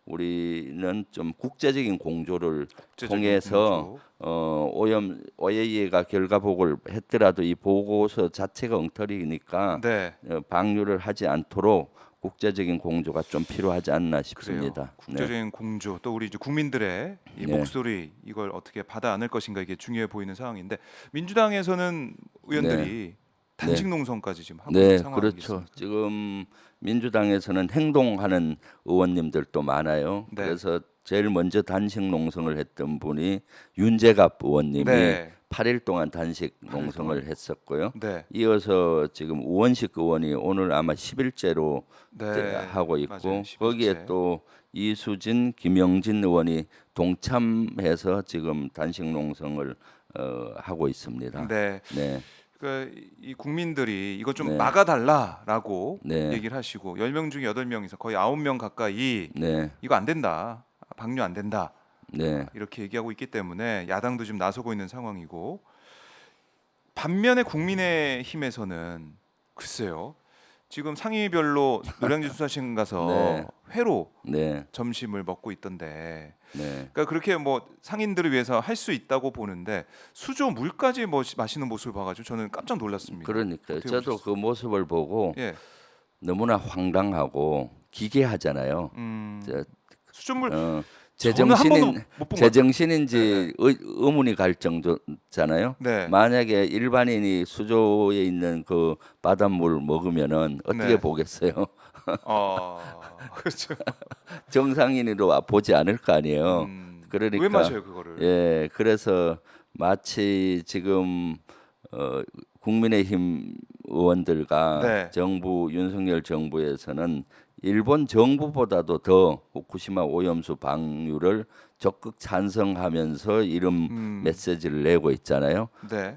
우리는 좀 국제적인 공조를 국제적인 통해서 공조. 오염 OAEA가 결과 보고를 했더라도 이 보고서 자체가 엉터리니까 네, 방류를 하지 않도록 국제적인 공조가 좀 필요하지 않나 그래요. 싶습니다. 네, 국제적인 공조 또 우리 이제 국민들의 이 네, 목소리 이걸 어떻게 받아 안을 것인가 이게 중요해 보이는 상황인데 민주당에서는 네, 의원들이 단식 네. 농성까지 지금 하고 있는 네, 상황 그렇죠. 아니겠습니까? 지금 민주당에서는 행동하는 의원님들도 많아요. 네, 그래서 제일 먼저 단식 농성을 했던 분이 윤재갑 의원님이 네, 8일 동안 단식 8일 농성을 동안요. 했었고요. 네, 이어서 지금 우원식 의원이 오늘 아마 10일째로 네, 하고 맞아요. 있고 거기에 10일째. 또 이수진, 김영진 의원이 동참해서 지금 단식 농성을 하고 있습니다. 네, 네, 그러니까 이 국민들이 이거 좀 네, 막아달라라고 네, 얘기를 하시고 10명 중에 8명이서 거의 9명 가까이 네, 이거 안 된다. 방류 안 된다. 네. 이렇게 얘기하고 있기 때문에 야당도 지금 나서고 있는 상황이고 반면에 국민의힘에서는 글쎄요. 지금 상임위별로 노량진 수사신 가서 네, 회로 네, 점심을 먹고 있던데 네. 그러니까 그렇게 뭐 상인들을 위해서 할 수 있다고 보는데 수조 물까지 뭐 마시는 모습을 봐가지고 저는 깜짝 놀랐습니다. 그러니까요. 어떻게 저도 그 보셨어요? 모습을 보고 예, 너무나 황당하고 기괴하잖아요. 저, 수돗물 어, 저는 한 번도 제정신인 못 본 것 같아요. 네네. 제정신인지 의문이 갈 정도잖아요. 네, 만약에 일반인이 수조에 있는 그 바닷물 먹으면은 어떻게 네. 보겠어요? 그렇죠. 정상인으로 보지 않을 거 아니에요. 왜 그러니까 마셔요 그거를? 예, 그래서 마치 지금 국민의힘 의원들과 네. 정부 윤석열 정부에서는 일본 정부보다도 더 후쿠시마 오염수 방류를 적극 찬성하면서 이런 음, 메시지를 내고 있잖아요. 네,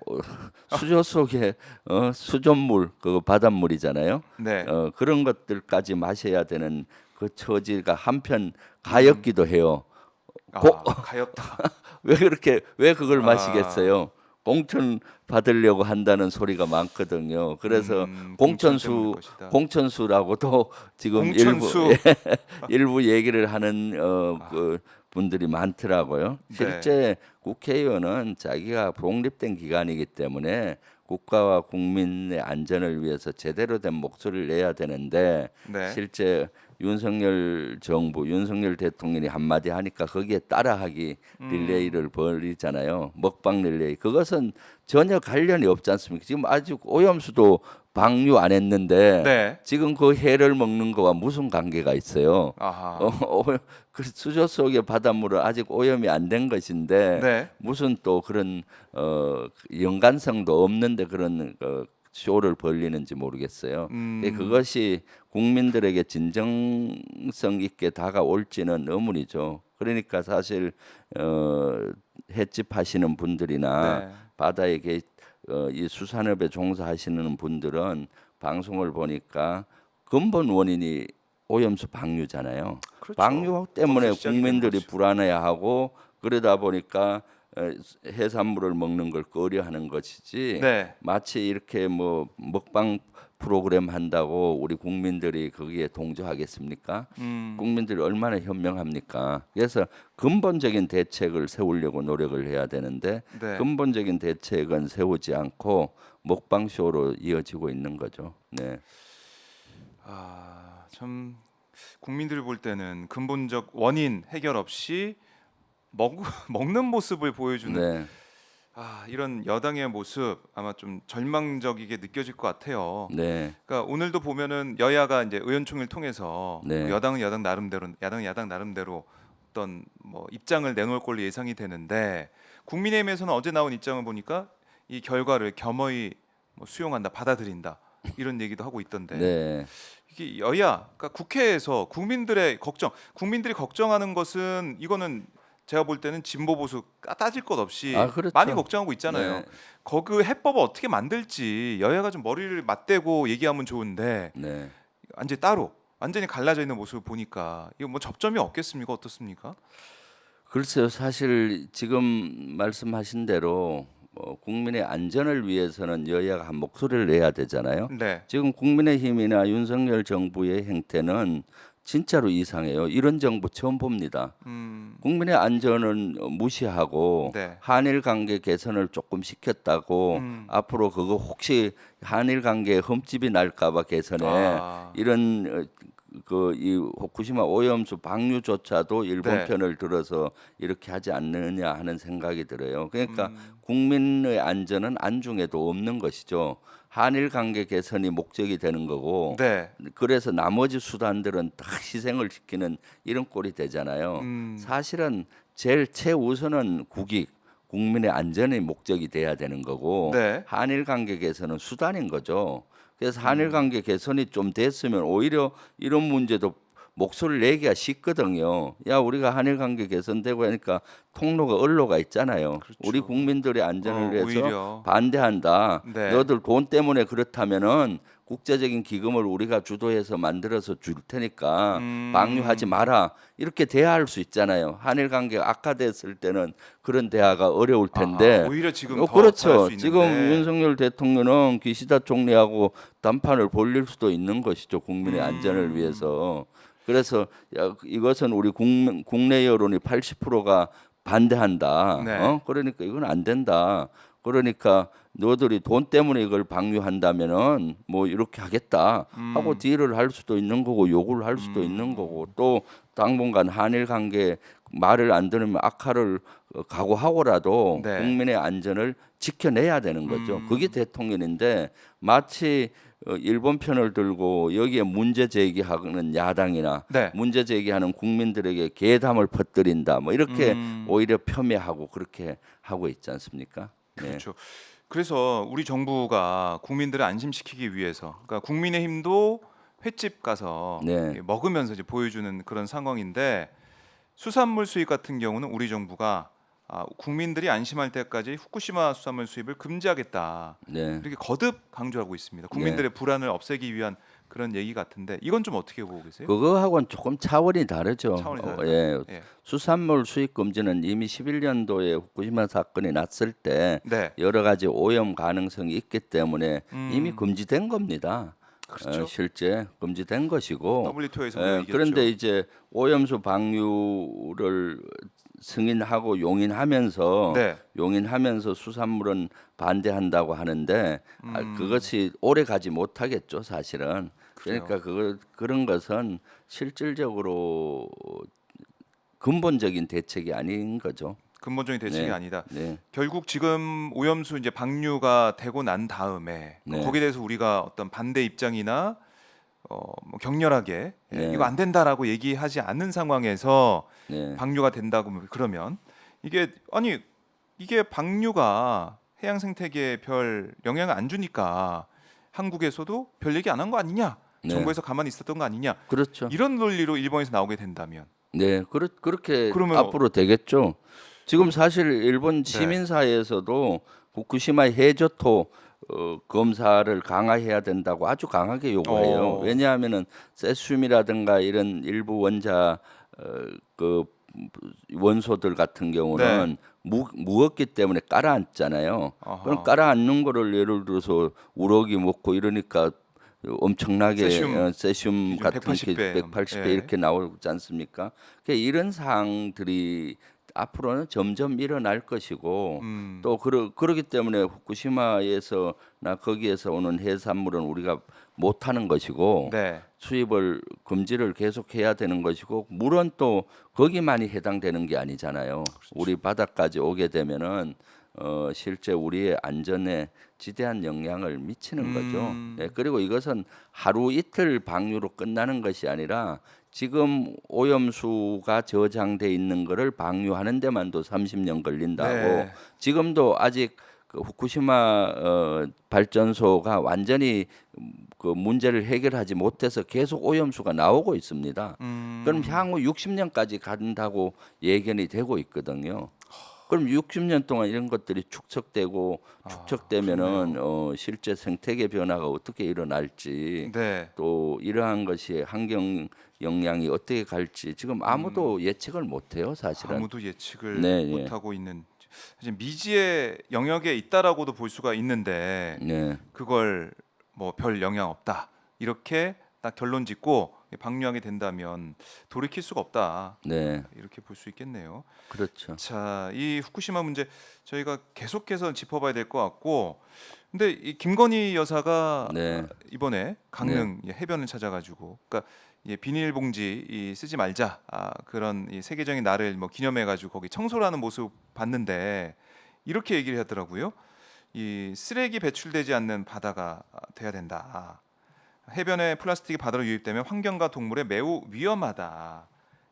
수조 속에 수돗물 그 바닷물이잖아요. 네. 그런 것들까지 마셔야 되는 그 처지가 한편 음, 가엾기도 해요. 고, 가엾다. 왜 그걸 아, 마시겠어요? 공천 받으려고 한다는 소리가 많거든요. 그래서 공천 때문일 것이다. 공천수라고도 지금 일부 공천수. 일부 얘기를 하는 아, 그 분들이 많더라고요. 네, 실제 국회의원은 자기가 독립된 기관이기 때문에 국가와 국민의 안전을 위해서 제대로 된 목소리를 내야 되는데 네. 실제 윤석열 정부, 윤석열 대통령이 한마디 하니까 거기에 따라하기 음, 릴레이를 벌이잖아요. 먹방 릴레이. 그것은 전혀 관련이 없지 않습니까? 지금 아직 오염수도 방류 안 했는데 네. 지금 그 해를 먹는 거와 무슨 관계가 있어요? 아하, 그 수조 속의 바닷물은 아직 오염이 안 된 것인데 네. 무슨 또 그런 연관성도 없는데 그런 쇼를 벌리는지 모르겠어요. 음, 그것이 국민들에게 진정성 있게 다가올지는 의문이죠. 그러니까 사실 횟집 하시는 분들이나 네. 바다에 이 수산업에 종사하시는 분들은 방송을 보니까 근본 원인이 오염수 방류잖아요. 그렇죠. 방류 거기서 때문에 시작이 되는 국민들이 거죠. 불안해하고 그러다 보니까 해산물을 먹는 걸 꺼려하는 것이지 네. 마치 이렇게 뭐 먹방 프로그램 한다고 우리 국민들이 거기에 동조하겠습니까? 음, 국민들이 얼마나 현명합니까? 그래서 근본적인 대책을 세우려고 노력을 해야 되는데 네. 근본적인 대책은 세우지 않고 먹방 쇼로 이어지고 있는 거죠. 네, 참 국민들이 볼 때는 근본적 원인 해결 없이 먹 먹는 모습을 보여주는 네, 이런 여당의 모습 아마 좀 절망적이게 느껴질 것 같아요. 네, 그러니까 오늘도 보면은 여야가 이제 의원총회를 통해서 뭐 네, 여당은 여당 나름대로, 야당은 야당 나름대로 어떤 뭐 입장을 내놓을 걸로 예상이 되는데 국민의힘에서는 어제 나온 입장을 보니까 이 결과를 겸허히 뭐 수용한다, 받아들인다 이런 얘기도 하고 있던데 네. 이게 여야, 그러니까 국회에서 국민들의 걱정, 국민들이 걱정하는 것은 이거는 제가 볼 때는 진보 보수 따질 것 아, 없이 많이 그렇죠. 걱정하고 있잖아요. 네, 그 해법을 어떻게 만들지 여야가 좀 머리를 맞대고 얘기하면 좋은데 네. 완전히 따로 완전히 갈라져 있는 모습을 보니까 이거 뭐 접점이 없겠습니까? 어떻습니까? 글쎄요, 사실 지금 말씀하신 대로 국민의 안전을 위해서는 여야가 한 목소리를 내야 되잖아요. 네, 지금 국민의힘이나 윤석열 정부의 행태는 진짜로 이상해요. 이런 정부 처음 봅니다. 국민의 안전은 무시하고 네. 한일 관계 개선을 조금 시켰다고 앞으로 그거 혹시 한일 관계에 흠집이 날까봐 개선에 아, 이런 그 이 후쿠시마 오염수 방류조차도 일본 네. 편을 들어서 이렇게 하지 않느냐 하는 생각이 들어요. 그러니까 음, 국민의 안전은 안중에도 없는 것이죠. 한일 관계 개선이 목적이 되는 거고 네. 그래서 나머지 수단들은 다 희생을 시키는 이런 꼴이 되잖아요. 음, 사실은 제일 최우선은 국익, 국민의 안전이 목적이 돼야 되는 거고 네. 한일 관계 개선은 수단인 거죠. 그래서 한일 음, 관계 개선이 좀 됐으면 오히려 이런 문제도 목소리를 내기가 쉽거든요. 야, 우리가 한일 관계 개선되고 하니까 통로가 언로가 있잖아요. 우리 그렇죠. 국민들의 안전을 위해서 오히려 반대한다. 네. 너들 돈 때문에 그렇다면은 국제적인 기금을 우리가 주도해서 만들어서 줄 테니까 방류하지 음, 마라. 이렇게 대화할 수 있잖아요. 한일 관계가 악화됐을 때는 그런 대화가 어려울 아하, 텐데. 오히려 지금 더 잘할 그렇죠. 수 지금 있는데, 윤석열 대통령은 기시다 총리하고 단판을 벌릴 수도 있는 것이죠. 국민의 안전을 음, 위해서. 그래서 야, 이것은 우리 국내 여론이 80%가 반대한다. 네. 그러니까 이건 안 된다. 그러니까 너들이 돈 때문에 이걸 방류한다면은 뭐 이렇게 하겠다 하고 음, 딜을 할 수도 있는 거고 요구를 할 수도 있는 거고 또 당분간 한일 관계 말을 안 들으면 악화를 각오하고라도 네. 국민의 안전을 지켜내야 되는 거죠. 그게 음, 대통령인데 마치 일본 편을 들고 여기에 문제 제기하는 야당이나 네. 문제 제기하는 국민들에게 괴담을 퍼뜨린다. 뭐 이렇게 음, 오히려 폄훼하고 그렇게 하고 있지 않습니까? 네. 그렇죠. 그래서 우리 정부가 국민들을 안심시키기 위해서, 그러니까 국민의힘도 횟집 가서 네. 이렇게 먹으면서 이제 보여주는 그런 상황인데 수산물 수입 같은 경우는 우리 정부가 국민들이 안심할 때까지 후쿠시마 수산물 수입을 금지하겠다 네. 이렇게 거듭 강조하고 있습니다. 네. 국민들의 불안을 없애기 위한 그런 얘기 같은데 이건 좀 어떻게 보고 계세요? 그거하고는 조금 차원이 다르죠. 차원이 다르다. 예. 예. 수산물 수입 금지는 이미 11년도에 후쿠시마 사건이 났을 때 네. 여러 가지 오염 가능성이 있기 때문에 이미 음, 금지된 겁니다. 그렇죠. 실제 금지된 것이고 WTO에서 우리가 그런데 이겼죠. 이제 오염수 방류를 승인하고 네. 용인하면서 수산물은 반대한다고 하는데 음, 그것이 오래 가지 못하겠죠, 사실은. 그래요. 그러니까 그런 것은 실질적으로 근본적인 대책이 아닌 거죠. 근본적인 대책이 네, 아니다. 네, 결국 지금 오염수 이제 방류가 되고 난 다음에 네, 거기에 대해서 우리가 어떤 반대 입장이나 뭐 격렬하게 이거 네, 안 된다라고 얘기하지 않는 상황에서 네, 방류가 된다고 그러면 이게 아니 이게 방류가 해양 생태계에 별 영향을 안 주니까 한국에서도 별 얘기 안 한 거 아니냐? 네. 정부에서 가만히 있었던 거 아니냐? 그렇죠. 이런 논리로 일본에서 나오게 된다면 네, 그렇게 그러면 앞으로 되겠죠. 지금 그럼 사실 일본 네. 시민 사회에서도 후쿠시마 해저토 검사를 강화해야 된다고 아주 강하게 요구해요. 어, 왜냐하면은 세슘이라든가 이런 일부 원자 그 원소들 같은 네. 경우는 무겁기 때문에 깔아앉잖아요. 그럼 아하. 깔아앉는 거를 예를 들어서 우럭이 먹고 이러니까 엄청나게 세슘 세슘 기준 같은 180배. 180배 예. 이렇게 나오지 않습니까? 그러니까 이런 사항들이 앞으로는 점점 일어날 것이고 음. 또 그러기 때문에 후쿠시마에서나 거기에서 오는 해산물은 우리가 못 하는 것이고 네. 수입을 금지를 계속해야 되는 것이고 물은 또 거기만이 해당되는 게 아니잖아요. 우리 바다까지 오게 되면은 실제 우리의 안전에 지대한 영향을 미치는 거죠. 예, 음. 그리고 이것은 하루 이틀 방류로 끝나는 것이 아니라 지금 오염수가 저장돼 있는 거를 방류하는 데만도 30년 걸린다고. 네. 지금도 아직 그 후쿠시마 발전소가 완전히 그 문제를 해결하지 못해서 계속 오염수가 나오고 있습니다. 그럼 음. 향후 60년까지 간다고 예견이 되고 있거든요. 그럼 60년 동안 이런 것들이 축적되고 축적되면은 그렇네요. 실제 생태계 변화가 어떻게 일어날지 네. 또 이러한 것이 환경 영향이 어떻게 갈지 지금 음. 아무도 예측을 못해요, 사실은. 아무도 예측을 네, 못 네, 하고 있는 사실 미지의 영역에 있다라고도 볼 수가 있는데 네, 그걸 뭐 별 영향 없다. 이렇게 딱 결론 짓고 방류하게 된다면 돌이킬 수가 없다. 네, 이렇게 볼 수 있겠네요. 그렇죠. 자, 이 후쿠시마 문제 저희가 계속해서 짚어봐야 될 것 같고, 근데 이 김건희 여사가 네. 이번에 강릉 해변을 찾아가지고, 그러니까 비닐봉지 쓰지 말자, 그런 이 세계적인 날을 뭐 기념해가지고 거기 청소를 하는 모습 봤는데 이렇게 얘기를 하더라고요. 이 쓰레기 배출되지 않는 바다가 돼야 된다. 해변에 플라스틱이 바다로 유입되면 환경과 동물에 매우 위험하다.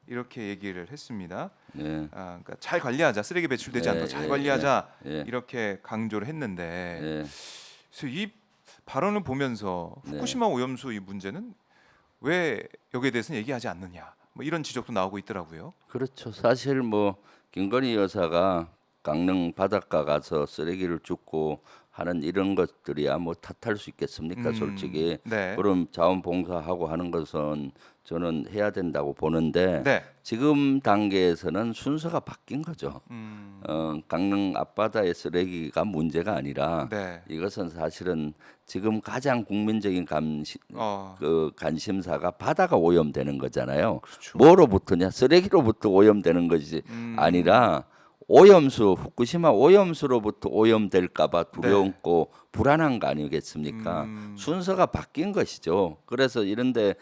이렇게 얘기를 했습니다. 네, 그러니까 잘 관리하자, 쓰레기 배출되지 예, 않도록 잘 예, 관리하자 예. 이렇게 강조를 했는데, 네. 그래서 이 발언을 보면서 네. 후쿠시마 오염수 이 문제는 왜 여기에 대해서는 얘기하지 않느냐, 뭐 이런 지적도 나오고 있더라고요. 그렇죠. 사실 뭐 김건희 여사가 강릉 바닷가 가서 쓰레기를 줍고 하는 이런 것들이야 뭐 탓할 수 있겠습니까? 솔직히 네, 그럼 자원봉사하고 하는 것은 저는 해야 된다고 보는데 네, 지금 단계에서는 순서가 바뀐 거죠. 강릉 앞바다의 쓰레기가 문제가 아니라 네, 이것은 사실은 지금 가장 국민적인 어, 그 관심사가 바다가 오염되는 거잖아요. 그렇죠. 뭐로부터냐? 쓰레기로부터 오염되는 것이 아니라 오염수, 후쿠시마 오염수로부터 오염될까봐 두려웠고 불안한 거 아니겠습니까? 순서가 바뀐 것이죠. 그래서 이런데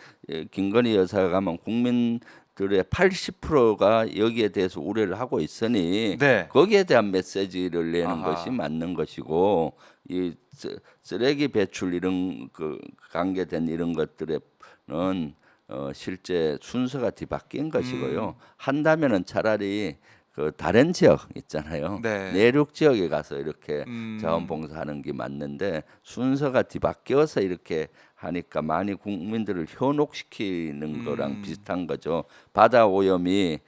김건희 여사가 가면 국민들의 80%가 여기에 대해서 우려를 하고 있으니 네, 거기에 대한 메시지를 내는 아하. 것이 맞는 것이고 이 쓰레기 배출 이런 그 관계된 이런 것들에는 실제 순서가 뒤바뀐 것이고요. 한다면은 차라리 그 다른 지역 있잖아요. 네. 내륙 지역에 가서 이렇게 음. 자원봉사하는 게 맞는데 순서가 뒤바뀌어서 이렇게 하니까 많이 국민들을 현혹시키는 거랑 비슷한 거죠. 바다 오염이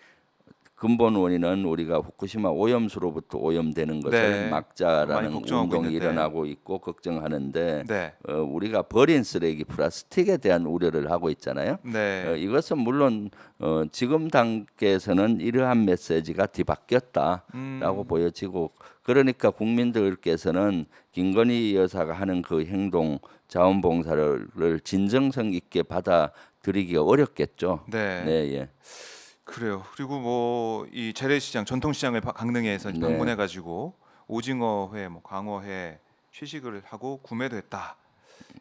근본 원인은 우리가 후쿠시마 오염수로부터 오염되는 것을 네. 막자라는 많이 걱정하고 운동이 있는데. 일어나고 있고 걱정하는데 네, 우리가 버린 쓰레기 플라스틱에 대한 우려를 하고 있잖아요. 네, 이것은 물론 지금 단계에서는 이러한 메시지가 뒤바뀌었다라고 보여지고 그러니까 국민들께서는 김건희 여사가 하는 그 행동 자원봉사를 진정성 있게 받아들이기가 어렵겠죠. 네. 네, 예. 그래요. 그리고 뭐 이 재래시장, 전통시장을 강릉에서 네. 방문해가지고 오징어회, 뭐 광어회 취식을 하고 구매도 했다.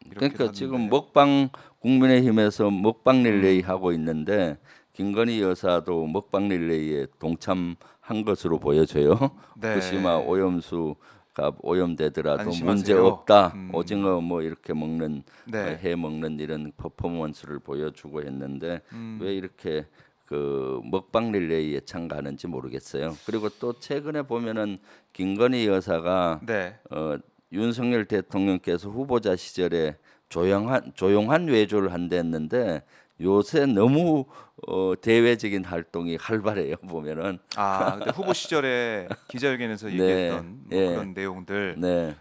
이렇게 그러니까 지금 먹방 국민의힘에서 먹방 릴레이 하고 있는데 김건희 여사도 먹방 릴레이에 동참한 것으로 보여져요. 네. 후쿠시마 오염수가 오염되더라도 안심하세요. 문제 없다. 오징어 뭐 이렇게 먹는 네. 해 먹는 이런 퍼포먼스를 보여주고 했는데 왜 이렇게 그 먹방 릴레이에 참가하는지 모르겠어요. 그리고 또 최근에 보면은 김건희 여사가 네. 윤석열 대통령께서 후보자 시절에 조용한 외조를 한댔는데 요새 너무 대외적인 활동이 활발해요. 보면은 근데 후보 시절에 기자회견에서 네, 얘기했던 뭐 예. 그런 내용들. 네,